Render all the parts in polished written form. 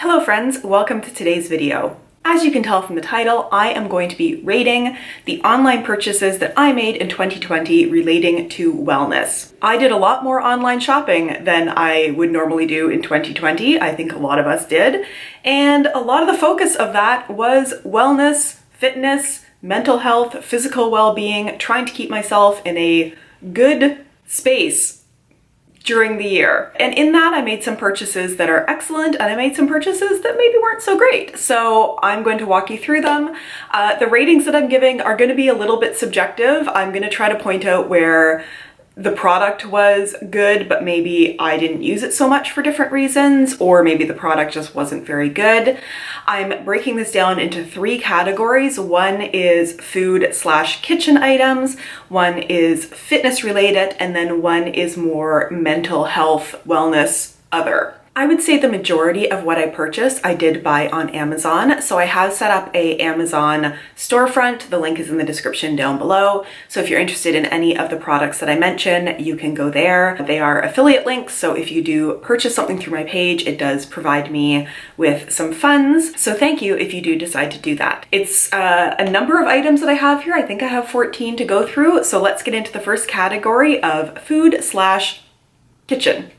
Hello friends, welcome to today's video. As you can tell from the title, I am going to be rating the online purchases that I made in 2020 relating to wellness. I did a lot more online shopping than I would normally do in 2020. I think a lot of us did. And a lot of the focus of that was wellness, fitness, mental health, physical well-being, trying to keep myself in a good space during the year. And in that, I made some purchases that are excellent, and I made some purchases that maybe weren't so great. So I'm going to walk you through them. The ratings that I'm giving are going to be a little bit subjective. I'm going to try to point out where the product was good, but maybe I didn't use it so much for different reasons, or maybe the product just wasn't very good. I'm breaking this down into three categories. One is food/kitchen items, one is fitness related, and then one is more mental health, wellness, other. I would say the majority of what I purchased I did buy on Amazon. So I have set up a Amazon storefront. The link is in the description down below. So if you're interested in any of the products that I mention, you can go there. They are affiliate links. So if you do purchase something through my page, it does provide me with some funds. So thank you if you do decide to do that. It's a number of items that I have here. I think I have 14 to go through. So let's get into the first category of food/kitchen.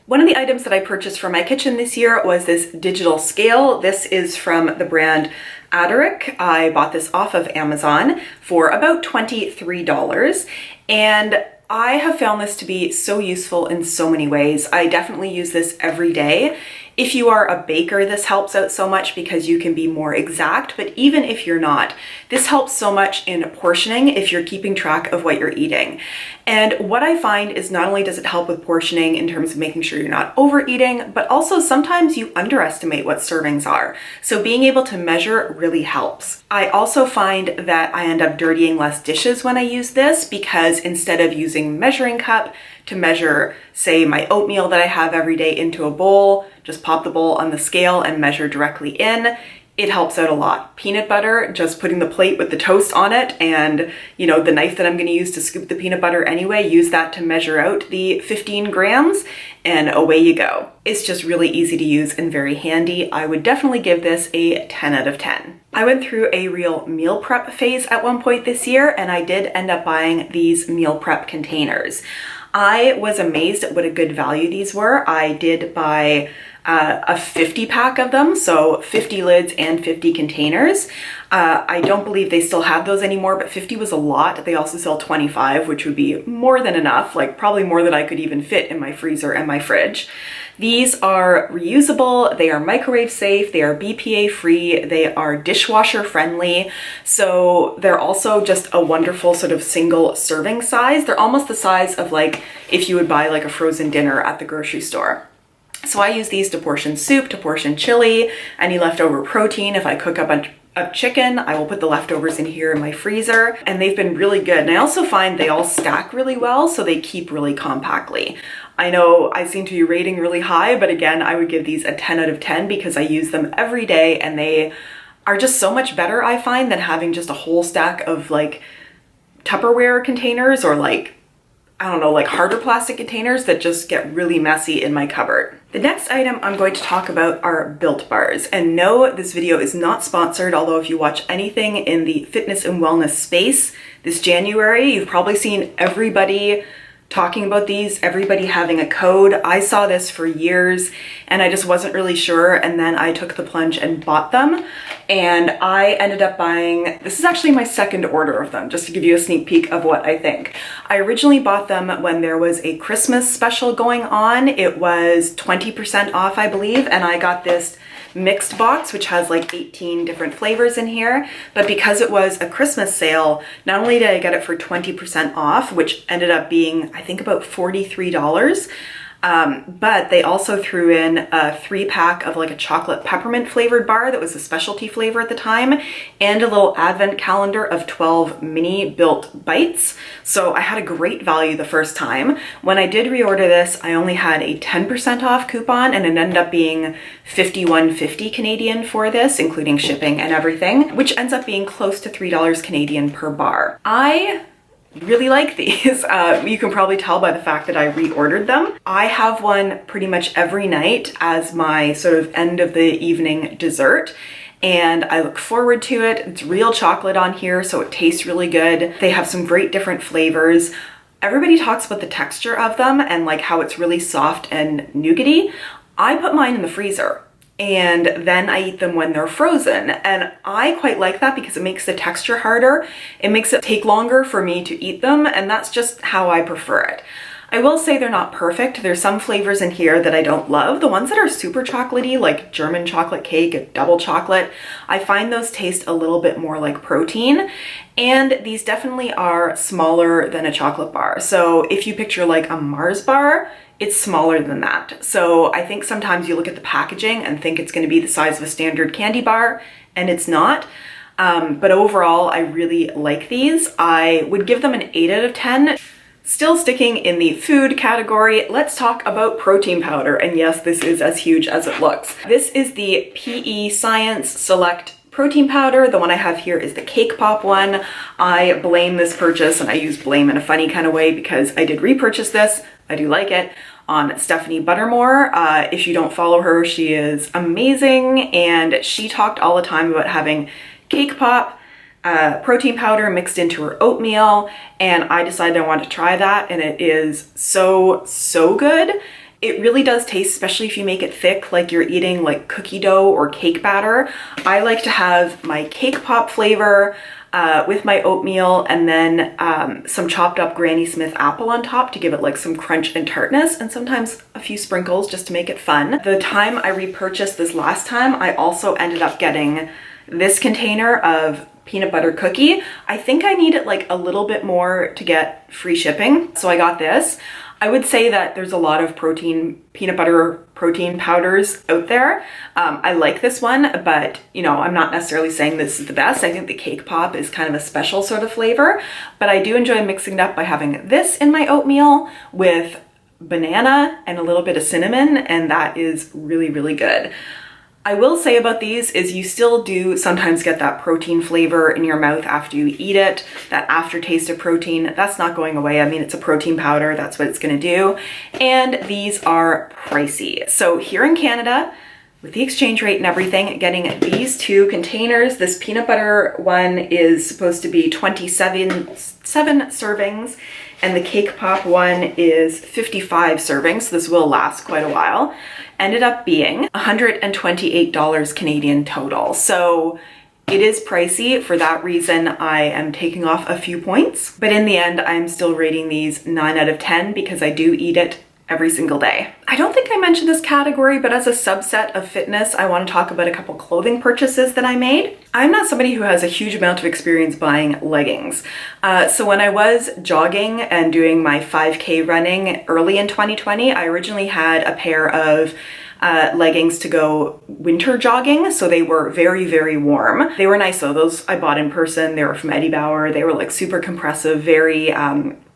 One of the items that I purchased for my kitchen this year was this digital scale. This is from the brand Aderic. I bought this off of Amazon for about $23, and I have found this to be so useful in so many ways. I definitely use this every day. If you are a baker, this helps out so much because you can be more exact, but even if you're not, this helps so much in portioning if you're keeping track of what you're eating. And what I find is not only does it help with portioning in terms of making sure you're not overeating, but also sometimes you underestimate what servings are. So being able to measure really helps. I also find that I end up dirtying less dishes when I use this because instead of using measuring cup to measure, say, my oatmeal that I have every day into a bowl, just pop the bowl on the scale and measure directly in. It helps out a lot. Peanut butter, just putting the plate with the toast on it and, the knife that I'm gonna use to scoop the peanut butter anyway, use that to measure out the 15 grams and away you go. It's just really easy to use and very handy. I would definitely give this a 10 out of 10. I went through a real meal prep phase at one point this year, and I did end up buying these meal prep containers. I was amazed at what a good value these were. I did buy a 50 pack of them, so 50 lids and 50 containers. I don't believe they still have those anymore, but 50 was a lot. They also sell 25, which would be more than enough, like probably more than I could even fit in my freezer and my fridge. These are reusable, they are microwave safe, they are BPA free, they are dishwasher friendly. So they're also just a wonderful sort of single serving size. They're almost the size of like if you would buy like a frozen dinner at the grocery store. So I use these to portion soup, to portion chili, any leftover protein. If I cook up a chicken, I will put the leftovers in here in my freezer, and they've been really good. And I also find they all stack really well, so they keep really compactly. I know I seem to be rating really high, but again, I would give these a 10 out of 10 because I use them every day and they are just so much better, I find, than having just a whole stack of like Tupperware containers or like harder plastic containers that just get really messy in my cupboard. The next item I'm going to talk about are Built Bars. And no, this video is not sponsored, although if you watch anything in the fitness and wellness space this January, you've probably seen everybody talking about these, everybody having a code. I saw this for years and I just wasn't really sure, and then I took the plunge and bought them, and I ended up buying, this is actually my second order of them, just to give you a sneak peek of what I think. I originally bought them when there was a Christmas special going on. It was 20% off, I believe, and I got this mixed box, which has like 18 different flavors in here. But because it was a Christmas sale, not only did I get it for 20% off, which ended up being, I think, about $43, but they also threw in a 3-pack of like a chocolate peppermint flavored bar that was a specialty flavor at the time, and a little advent calendar of 12 mini built bites. So I had a great value the first time. When I did reorder this, I only had a 10% off coupon, and it ended up being $51.50 Canadian for this, including shipping and everything, which ends up being close to $3 Canadian per bar. I really like these. You can probably tell by the fact that I reordered them. I have one pretty much every night as my sort of end of the evening dessert, and I look forward to it. It's real chocolate on here, so it tastes really good. They have some great different flavors. Everybody talks about the texture of them and like how it's really soft and nougaty. I put mine in the freezer and then I eat them when they're frozen. And I quite like that because it makes the texture harder. It makes it take longer for me to eat them, and that's just how I prefer it. I will say they're not perfect. There's some flavors in here that I don't love. The ones that are super chocolatey, like German chocolate cake, double chocolate, I find those taste a little bit more like protein. And these definitely are smaller than a chocolate bar. So if you picture like a Mars bar, it's smaller than that. So I think sometimes you look at the packaging and think it's going to be the size of a standard candy bar, and it's not. But overall, I really like these. I would give them an 8 out of 10. Still sticking in the food category, let's talk about protein powder. And yes, this is as huge as it looks. This is the PE Science Select protein powder. The one I have here is the Cake Pop one. I blame this purchase, and I use blame in a funny kind of way because I did repurchase this. I do like it, on Stephanie Buttermore. If you don't follow her, she is amazing, and she talked all the time about having Cake Pop protein powder mixed into her oatmeal, and I decided I wanted to try that, and it is so good. It really does taste, especially if you make it thick, like you're eating like cookie dough or cake batter. I like to have my Cake Pop flavor with my oatmeal, and then some chopped up Granny Smith apple on top to give it like some crunch and tartness, and sometimes a few sprinkles just to make it fun. The time I repurchased this last time, I also ended up getting this container of peanut butter cookie. I think I needed like a little bit more to get free shipping, so I got this. I would say that there's a lot of peanut butter protein powders out there. I like this one, but you know, I'm not necessarily saying this is the best. I think the Cake Pop is kind of a special sort of flavor, but I do enjoy mixing it up by having this in my oatmeal with banana and a little bit of cinnamon, and that is really good. I will say about these is you still do sometimes get that protein flavor in your mouth after you eat it, that aftertaste of protein. That's not going away. I mean, it's a protein powder, that's what it's gonna do. And these are pricey. So here in Canada, with the exchange rate and everything, getting these two containers, this peanut butter one is supposed to be 27 servings, and the Cake Pop one is 55 servings, so this will last quite a while, ended up being $128 Canadian total. So it is pricey. For that reason, I am taking off a few points, but in the end, I'm still rating these 9 out of 10 because I do eat it every single day. I don't think I mentioned this category, but as a subset of fitness, I want to talk about a couple clothing purchases that I made. I'm not somebody who has a huge amount of experience buying leggings. So when I was jogging and doing my 5K running early in 2020, I originally had a pair of leggings to go winter jogging, so they were very warm. They were nice though. Those I bought in person. They were from Eddie Bauer. They were like super compressive, very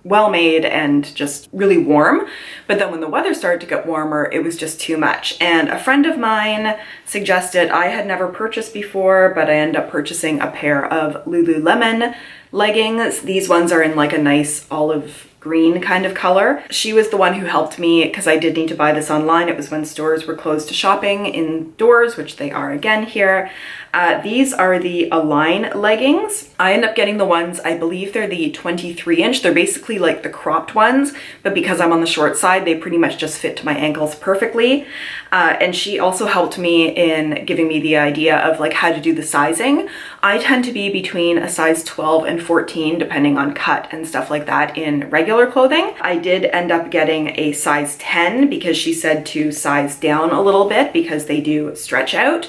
well made and just really warm. But then when the weather started to get warmer, it was just too much. And a friend of mine suggested, I had never purchased before, but I ended up purchasing a pair of Lululemon leggings. These ones are in like a nice olive green kind of color. She was the one who helped me because I did need to buy this online. It was when stores were closed to shopping indoors, which they are again here. These are the Align leggings. I end up getting the ones, I believe they're the 23-inch. They're basically like the cropped ones, but because I'm on the short side, they pretty much just fit to my ankles perfectly. And she also helped me in giving me the idea of like how to do the sizing. I tend to be between a size 12 and 14, depending on cut and stuff like that in regular clothing. I did end up getting a size 10 because she said to size down a little bit because they do stretch out.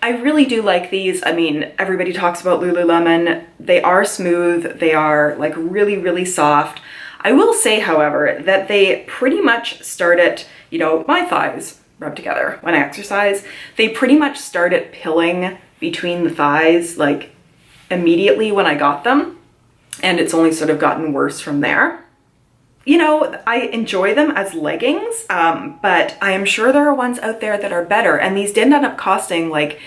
I really do like these. I mean, everybody talks about Lululemon. They are smooth. They are like really soft. I will say, however, that they pretty much start at, you know, my thighs rub together when I exercise. They pretty much started pilling between the thighs like immediately when I got them, and it's only sort of gotten worse from there. You know, I enjoy them as leggings, but I am sure there are ones out there that are better, and these did end up costing like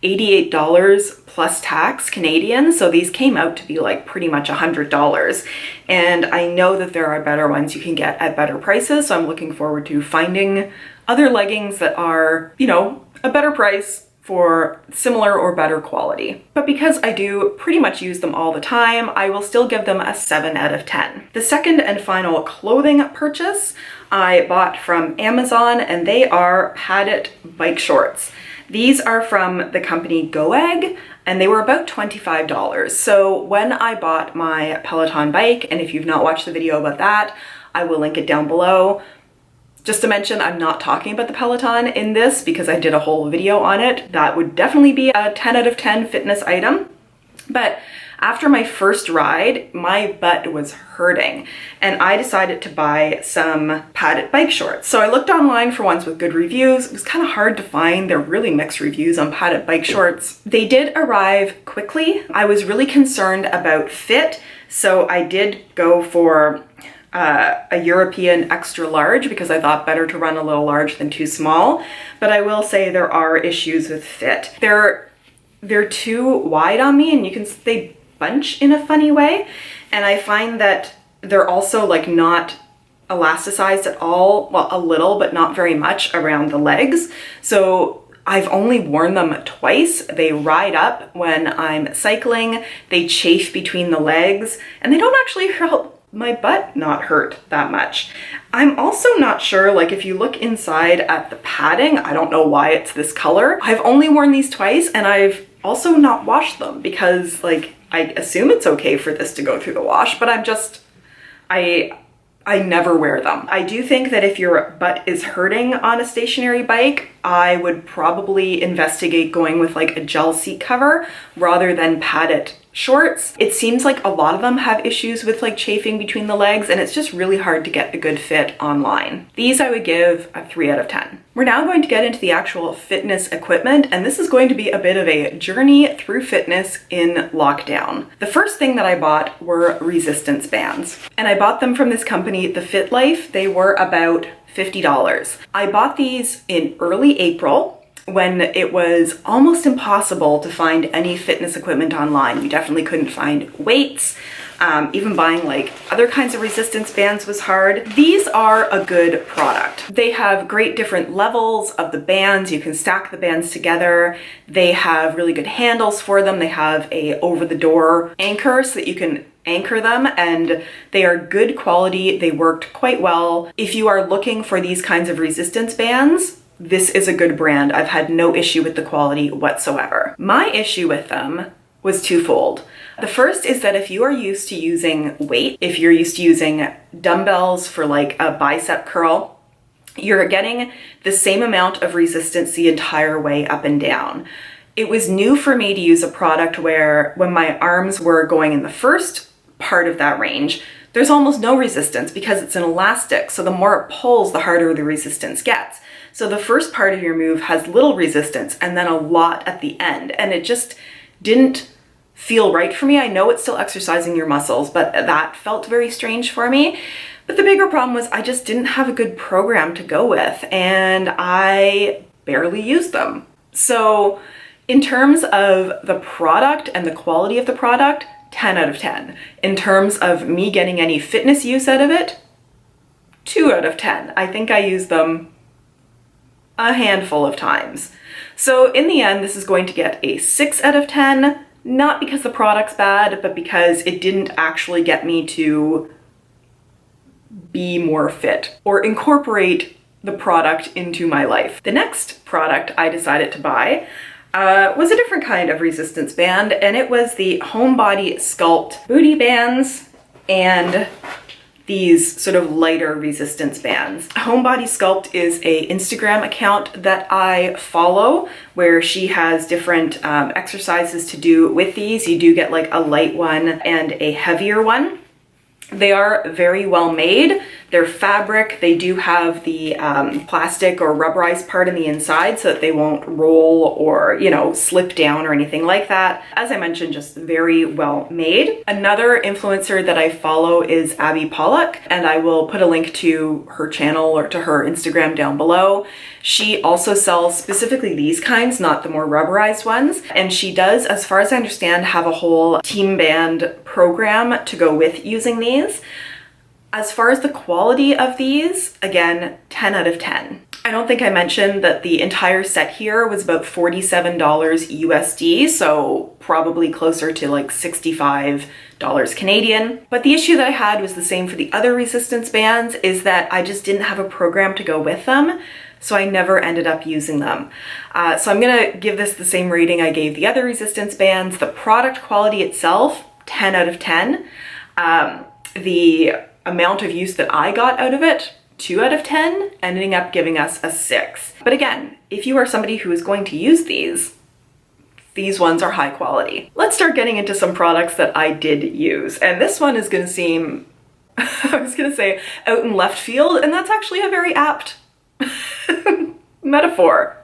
$88 plus tax Canadian. So these came out to be like pretty much $100. And I know that there are better ones you can get at better prices. So I'm looking forward to finding other leggings that are, you know, a better price for similar or better quality. But because I do pretty much use them all the time, I will still give them a 7 out of 10. The second and final clothing purchase I bought from Amazon, and they are padded bike shorts. These are from the company GoEgg, and they were about $25. So when I bought my Peloton bike, and if you've not watched the video about that, I will link it down below. Just to mention, I'm not talking about the Peloton in this because I did a whole video on it. That would definitely be a 10 out of 10 fitness item. But after my first ride, my butt was hurting and I decided to buy some padded bike shorts. So I looked online for ones with good reviews. It was kind of hard to find. They're really mixed reviews on padded bike shorts. They did arrive quickly. I was really concerned about fit, so I did go for a European extra large because I thought better to run a little large than too small. But I will say there are issues with fit. They're too wide on me, and they bunch in a funny way. And I find that they're also like not elasticized at all. Well, a little, but not very much around the legs. So I've only worn them twice. They ride up when I'm cycling, they chafe between the legs, and they don't actually help my butt not hurt that much. I'm also not sure, like if you look inside at the padding, I don't know why it's this color. I've only worn these twice, and I've also not washed them because like I assume it's okay for this to go through the wash, but I never wear them. I do think that if your butt is hurting on a stationary bike, I would probably investigate going with like a gel seat cover rather than padded shorts. It seems like a lot of them have issues with like chafing between the legs, and it's just really hard to get a good fit online. These I would give a 3 out of 10. We're now going to get into the actual fitness equipment, and this is going to be a bit of a journey through fitness in lockdown. The first thing that I bought were resistance bands, and I bought them from this company, The Fit Life. They were about $50. I bought these in early April, when it was almost impossible to find any fitness equipment online. You definitely couldn't find weights. Even buying like other kinds of resistance bands was hard. These are a good product. They have great different levels of the bands. You can stack the bands together. They have really good handles for them. They have a over-the-door anchor so that you can anchor them, and they are good quality. They worked quite well. If you are looking for these kinds of resistance bands, this is a good brand. I've had no issue with the quality whatsoever. My issue with them was twofold. The first is that if you are used to using weight, if you're used to using dumbbells for like a bicep curl, you're getting the same amount of resistance the entire way up and down. It was new for me to use a product where when my arms were going in the first part of that range, there's almost no resistance because it's an elastic. So the more it pulls, the harder the resistance gets. So the first part of your move has little resistance and then a lot at the end. And it just didn't feel right for me. I know it's still exercising your muscles, but that felt very strange for me. But the bigger problem was I just didn't have a good program to go with, and I barely used them. So in terms of the product and the quality of the product, 10 out of 10. In terms of me getting any fitness use out of it, 2 out of 10. I think I used them a handful of times. So in the end, this is going to get a 6 out of 10, not because the product's bad, but because it didn't actually get me to be more fit or incorporate the product into my life. The next product I decided to buy was a different kind of resistance band, and it was the Homebody Sculpt booty bands and these sort of lighter resistance bands. Homebody Sculpt is a Instagram account that I follow where she has different exercises to do with these. You do get like a light one and a heavier one. They are very well made. They're fabric. They do have the plastic or rubberized part in the inside so that they won't roll or, you know, slip down or anything like that. As I mentioned, just very well made. Another influencer that I follow is Abby Pollock, and I will put a link to her channel or to her Instagram down below. She also sells specifically these kinds, not the more rubberized ones. And she does, as far as I understand, have a whole team band program to go with using these. As far as the quality of these, again, 10 out of 10. I don't think I mentioned that the entire set here was about $47 USD, so probably closer to like $65 Canadian. But the issue that I had was the same for the other resistance bands, is that I just didn't have a program to go with them, so I never ended up using them. So I'm gonna give this the same rating I gave the other resistance bands. The product quality itself, 10 out of 10. The amount of use that I got out of it, 2 out of 10, ending up giving us a 6. But again, if you are somebody who is going to use these ones are high quality. Let's start getting into some products that I did use. And this one is gonna seem, I was gonna say out in left field, and that's actually a very apt metaphor.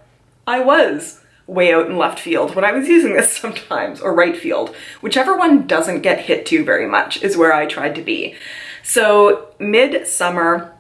I was way out in left field when I was using this sometimes, or right field. Whichever one doesn't get hit too very much is where I tried to be. So mid-summer,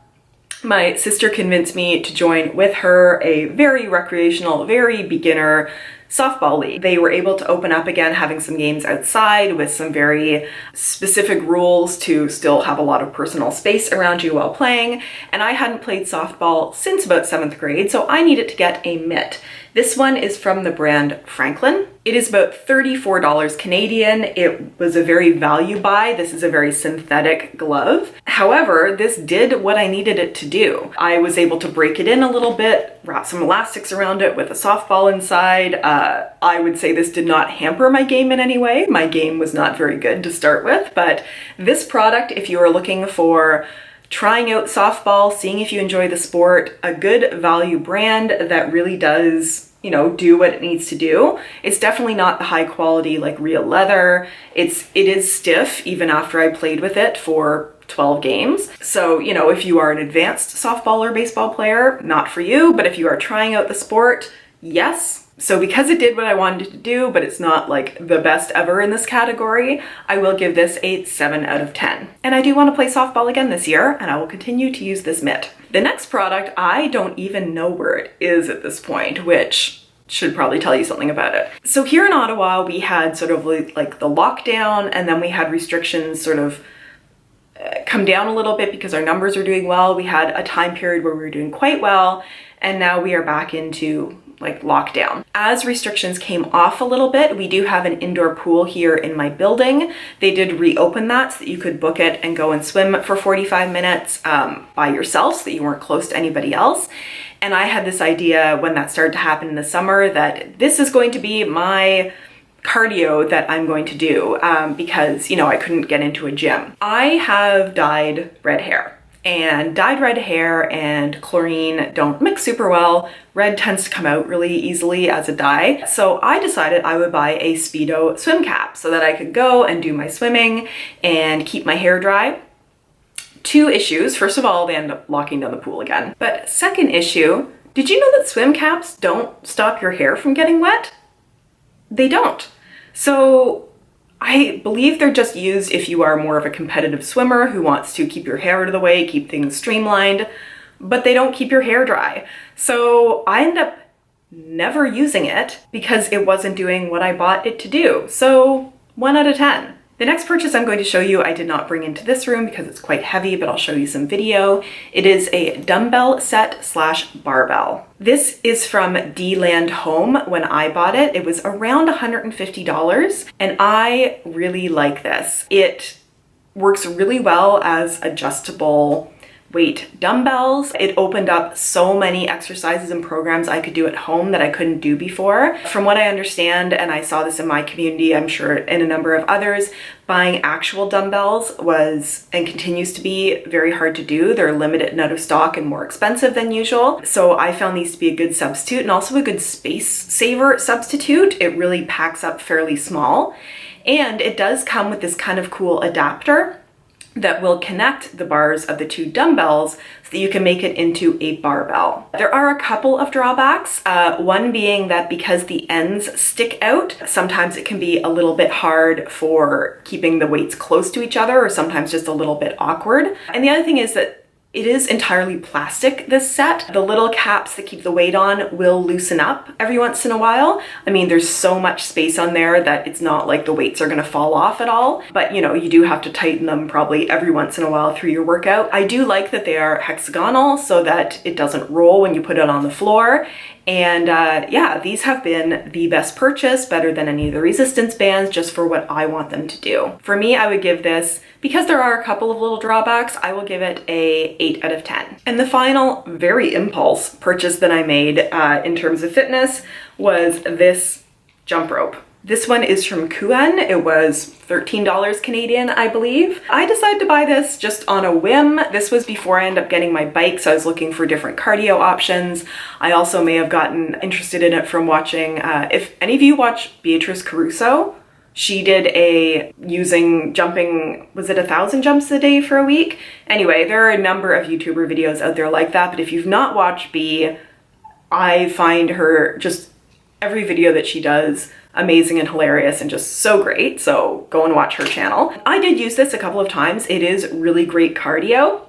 my sister convinced me to join with her a very recreational, very beginner softball league. They were able to open up again, having some games outside with some very specific rules to still have a lot of personal space around you while playing. And I hadn't played softball since about 7th grade, so I needed to get a mitt. This one is from the brand Franklin. It is about $34 Canadian. It was a very value buy. This is a very synthetic glove. However, this did what I needed it to do. I was able to break it in a little bit, wrap some elastics around it with a softball inside. I would say this did not hamper my game in any way. My game was not very good to start with, but this product, if you are looking for trying out softball, seeing if you enjoy the sport, a good value brand that really does, you know, do what it needs to do. It's definitely not the high quality like real leather. It is stiff even after I played with it for 12 games. So, you know, if you are an advanced softball or baseball player, not for you, but if you are trying out the sport, yes. So because it did what I wanted it to do, but it's not like the best ever in this category, I will give this a 7 out of 10. And I do want to play softball again this year, and I will continue to use this mitt. The next product, I don't even know where it is at this point, which should probably tell you something about it. So here in Ottawa, we had sort of like the lockdown, and then we had restrictions sort of come down a little bit because our numbers are doing well. We had a time period where we were doing quite well, and now we are back into like lockdown. As restrictions came off a little bit, we do have an indoor pool here in my building. They did reopen that so that you could book it and go and swim for 45 minutes by yourself so that you weren't close to anybody else. And I had this idea when that started to happen in the summer that this is going to be my cardio that I'm going to do because, you know, I couldn't get into a gym. I have dyed red hair. And dyed red hair and chlorine don't mix super well. Red tends to come out really easily as a dye. So I decided I would buy a Speedo swim cap so that I could go and do my swimming and keep my hair dry. 2 issues. First of all, they end up locking down the pool again. But second issue, did you know that swim caps don't stop your hair from getting wet? They don't. So I believe they're just used if you are more of a competitive swimmer who wants to keep your hair out of the way, keep things streamlined, but they don't keep your hair dry. So I ended up never using it because it wasn't doing what I bought it to do. So 1 out of 10. The next purchase I'm going to show you, I did not bring into this room because it's quite heavy, but I'll show you some video. It is a dumbbell set / barbell. This is from D-Land Home. When I bought it, it was around $150, and I really like this. It works really well as adjustable weight dumbbells. It opened up so many exercises and programs I could do at home that I couldn't do before. From what I understand, and I saw this in my community, I'm sure in a number of others, buying actual dumbbells was and continues to be very hard to do. They're limited and out of stock and more expensive than usual. So I found these to be a good substitute and also a good space saver substitute. It really packs up fairly small. And it does come with this kind of cool adapter that will connect the bars of the two dumbbells so that you can make it into a barbell. There are a couple of drawbacks, one being that because the ends stick out, sometimes it can be a little bit hard for keeping the weights close to each other, or sometimes just a little bit awkward. And the other thing is that it is entirely plastic, this set. The little caps that keep the weight on will loosen up every once in a while. I mean, there's so much space on there that it's not like the weights are gonna fall off at all, but you know, you do have to tighten them probably every once in a while through your workout. I do like that they are hexagonal so that it doesn't roll when you put it on the floor. And yeah, these have been the best purchase, better than any of the resistance bands, just for what I want them to do. For me, I would give this, because there are a couple of little drawbacks, I will give it a 8 out of 10. And the final very impulse purchase that I made in terms of fitness was this jump rope. This one is from Kuan. It was $13 Canadian, I believe. I decided to buy this just on a whim. This was before I ended up getting my bike, so I was looking for different cardio options. I also may have gotten interested in it from watching, if any of you watch Beatrice Caruso, she did jumping, was it 1,000 jumps a day for a week? Anyway, there are a number of YouTuber videos out there like that, but if you've not watched Bea, I find her just every video that she does amazing and hilarious and just so great, so go and watch her channel. I did use this a couple of times. It is really great cardio.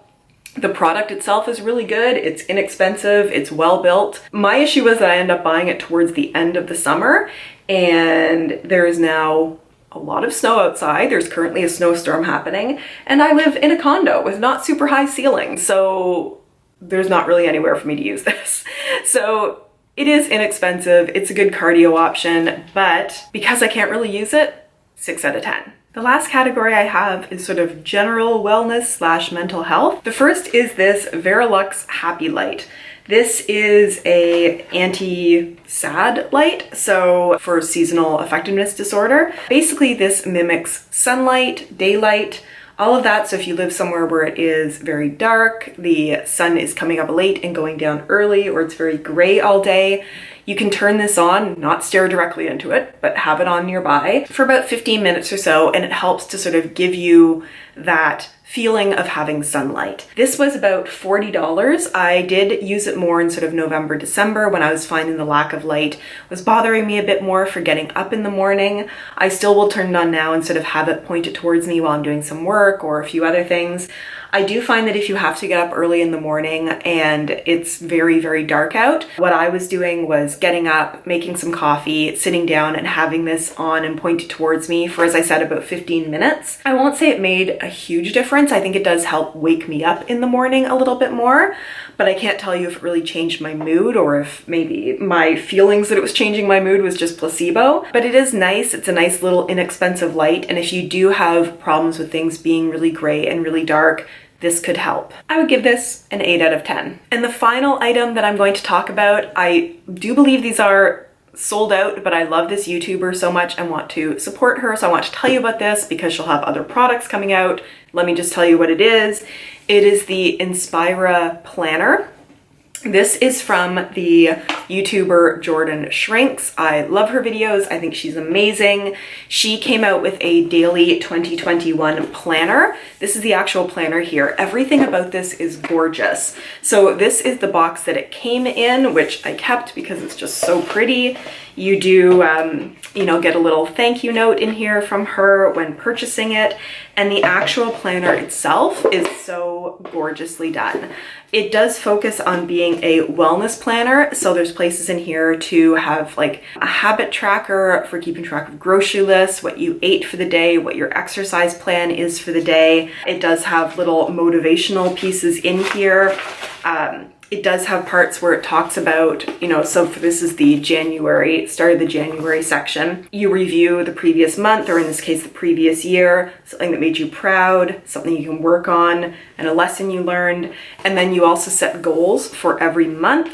The product itself is really good. It's inexpensive. It's well built. My issue was that I ended up buying it towards the end of the summer, and there is now a lot of snow outside. There's currently a snowstorm happening, and I live in a condo with not super high ceilings, so there's not really anywhere for me to use this. So it is inexpensive, it's a good cardio option, but because I can't really use it, 6 out of 10. The last category I have is sort of general wellness / mental health. The first is this Verilux Happy Light. This is a anti-sad light, so for seasonal affectiveness disorder. Basically, this mimics sunlight, daylight, all of that. So if you live somewhere where it is very dark, the sun is coming up late and going down early, or it's very gray all day, you can turn this on, not stare directly into it, but have it on nearby for about 15 minutes or so, and it helps to sort of give you that feeling of having sunlight. This was about $40. I did use it more in sort of November, December, when I was finding the lack of light was bothering me a bit more for getting up in the morning. I still will turn it on now and sort of have it pointed towards me while I'm doing some work or a few other things. I do find that if you have to get up early in the morning and it's very, very dark out, what I was doing was getting up, making some coffee, sitting down and having this on and pointed towards me for, as I said, about 15 minutes. I won't say it made a huge difference. I think it does help wake me up in the morning a little bit more, but I can't tell you if it really changed my mood or if maybe my feelings that it was changing my mood was just placebo. But it is nice. It's a nice little inexpensive light. And if you do have problems with things being really gray and really dark, this could help. I would give this an 8 out of 10. And the final item that I'm going to talk about, I do believe these are sold out, but I love this YouTuber so much and want to support her. So I want to tell you about this because she'll have other products coming out. Let me just tell you what it is. It is the Inspira Planner. This is from the YouTuber Jordan Shrinks. I love her videos. I think she's amazing. She came out with a daily 2021 planner. This is the actual planner here. Everything about this is gorgeous. So this is the box that it came in, which I kept because it's just so pretty. You do, you know, get a little thank you note in here from her when purchasing it. And the actual planner itself is so gorgeously done. It does focus on being a wellness planner. So there's places in here to have like a habit tracker for keeping track of grocery lists, what you ate for the day, what your exercise plan is for the day. It does have little motivational pieces in here. It does have parts where it talks about, you know, so this is the January, start of the January section. You review the previous month, or in this case, the previous year, something that made you proud, something you can work on, and a lesson you learned. And then you also set goals for every month.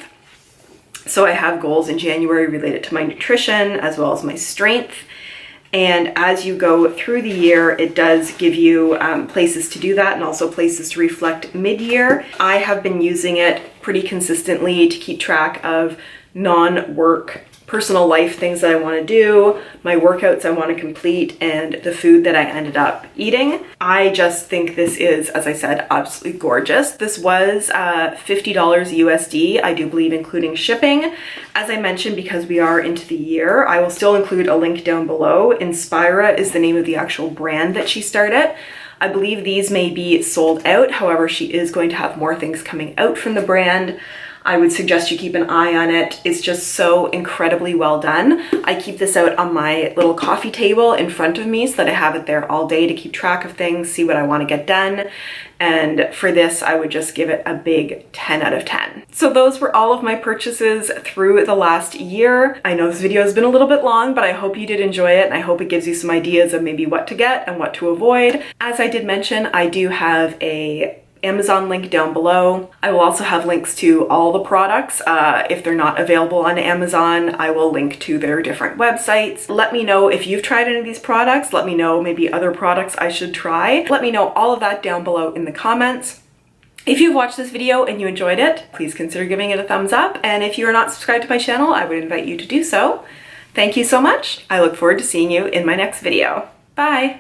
So I have goals in January related to my nutrition as well as my strength. And as you go through the year, it does give you places to do that and also places to reflect mid-year. I have been using it pretty consistently to keep track of non-work personal life things that I want to do, my workouts I want to complete, and the food that I ended up eating. I just think this is, as I said, absolutely gorgeous. This was $50 USD, I do believe, including shipping. As I mentioned, because we are into the year, I will still include a link down below. Inspira is the name of the actual brand that she started. I believe these may be sold out. However, she is going to have more things coming out from the brand. I would suggest you keep an eye on it. It's just so incredibly well done. I keep this out on my little coffee table in front of me so that I have it there all day to keep track of things, see what I want to get done. And for this, I would just give it a big 10 out of 10. So those were all of my purchases through the last year. I know this video has been a little bit long, but I hope you did enjoy it, and I hope it gives you some ideas of maybe what to get and what to avoid. As I did mention, I do have a Amazon link down below. I will also have links to all the products. If they're not available on Amazon, I will link to their different websites. Let me know if you've tried any of these products. Let me know maybe other products I should try. Let me know all of that down below in the comments. If you've watched this video and you enjoyed it, please consider giving it a thumbs up. And if you are not subscribed to my channel, I would invite you to do so. Thank you so much. I look forward to seeing you in my next video. Bye.